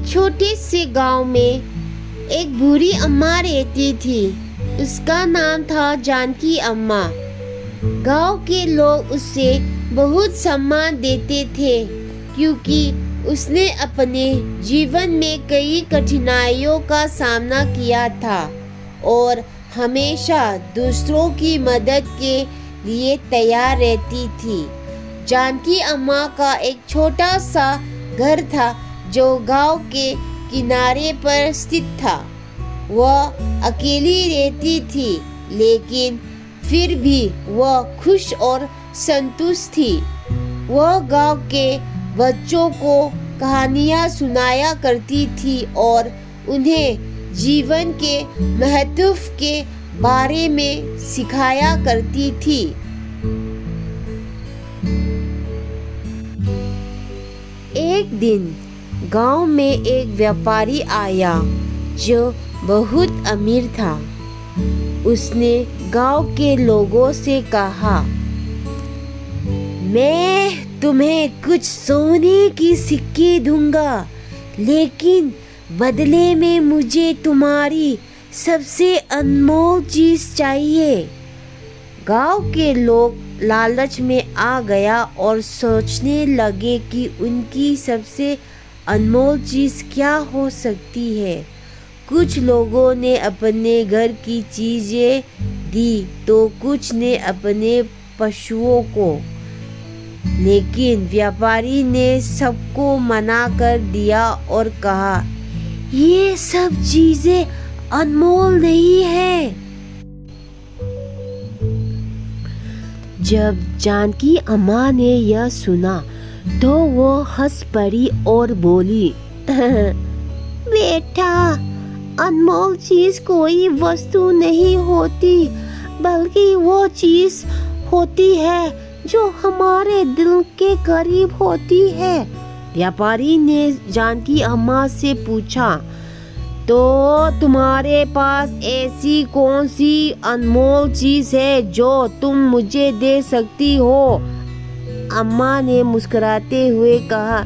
छोटे से गांव में एक बूढ़ी अम्मा रहती थी। उसका नाम था जानकी अम्मा। गांव के लोग उसे बहुत सम्मान देते थे क्योंकि उसने अपने जीवन में कई कठिनाइयों का सामना किया था और हमेशा दूसरों की मदद के लिए तैयार रहती थी। जानकी अम्मा का एक छोटा सा घर था जो गांव के किनारे पर स्थित था। वह अकेली रहती थी लेकिन फिर भी वह खुश और संतुष्ट थी। वह गांव के बच्चों को कहानियां सुनाया करती थी और उन्हें जीवन के महत्व के बारे में सिखाया करती थी। एक दिन गांव में एक व्यापारी आया जो बहुत अमीर था। उसने गांव के लोगों से कहा, मैं तुम्हें कुछ सोने की सिक्के दूंगा, लेकिन बदले में मुझे तुम्हारी सबसे अनमोल चीज चाहिए। गांव के लोग लालच में आ गया और सोचने लगे कि उनकी सबसे अनमोल चीज क्या हो सकती है। कुछ लोगों ने अपने घर की चीजें दी तो कुछ ने अपने पशुओं को, लेकिन व्यापारी ने सबको मना कर दिया और कहा, ये सब चीजें अनमोल नहीं है। जब जानकी अम्मा ने यह सुना तो वो हंस पड़ी और बोली, बेटा, अनमोल चीज कोई वस्तु नहीं होती, बल्कि वो चीज होती है जो हमारे दिल के करीब होती है। व्यापारी ने जानकी अम्मा से पूछा, तो तुम्हारे पास ऐसी कौन सी अनमोल चीज है जो तुम मुझे दे सकती हो? अम्मा ने मुस्कुराते हुए कहा,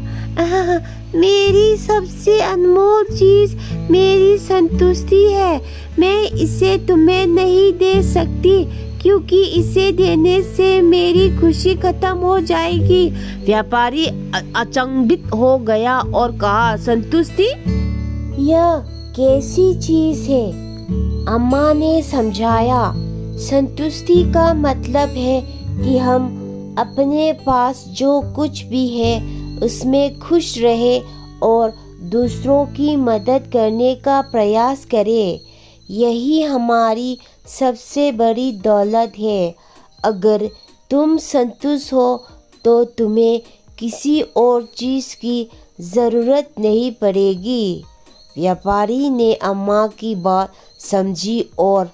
मेरी सबसे अनमोल चीज मेरी संतुष्टि है। मैं इसे तुम्हें नहीं दे सकती क्योंकि इसे देने से मेरी खुशी खत्म हो जाएगी। व्यापारी अचंभित हो गया और कहा, संतुष्टि? यह कैसी चीज है? अम्मा ने समझाया, संतुष्टि का मतलब है कि हम अपने पास जो कुछ भी है उसमें खुश रहे और दूसरों की मदद करने का प्रयास करें। यही हमारी सबसे बड़ी दौलत है। अगर तुम संतुष्ट हो तो तुम्हें किसी और चीज़ की ज़रूरत नहीं पड़ेगी। व्यापारी ने अम्मा की बात समझी और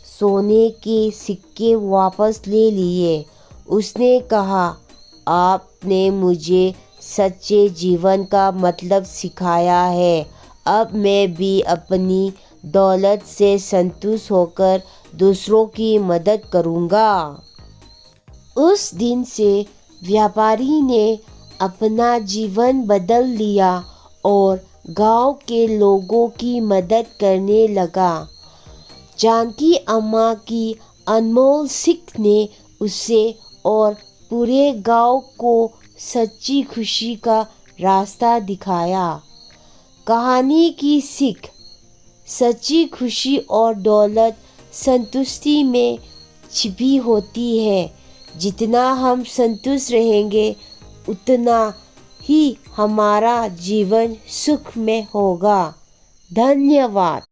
सोने के सिक्के वापस ले लिए। उसने कहा, आपने मुझे सच्चे जीवन का मतलब सिखाया है। अब मैं भी अपनी दौलत से संतुष्ट होकर दूसरों की मदद करूँगा। उस दिन से व्यापारी ने अपना जीवन बदल लिया और गांव के लोगों की मदद करने लगा। जानकी अम्मा की अनमोल सीख ने उसे और पूरे गांव को सच्ची खुशी का रास्ता दिखाया। कहानी की सीख, सच्ची खुशी और दौलत संतुष्टि में छिपी होती है। जितना हम संतुष्ट रहेंगे उतना ही हमारा जीवन सुख में होगा। धन्यवाद।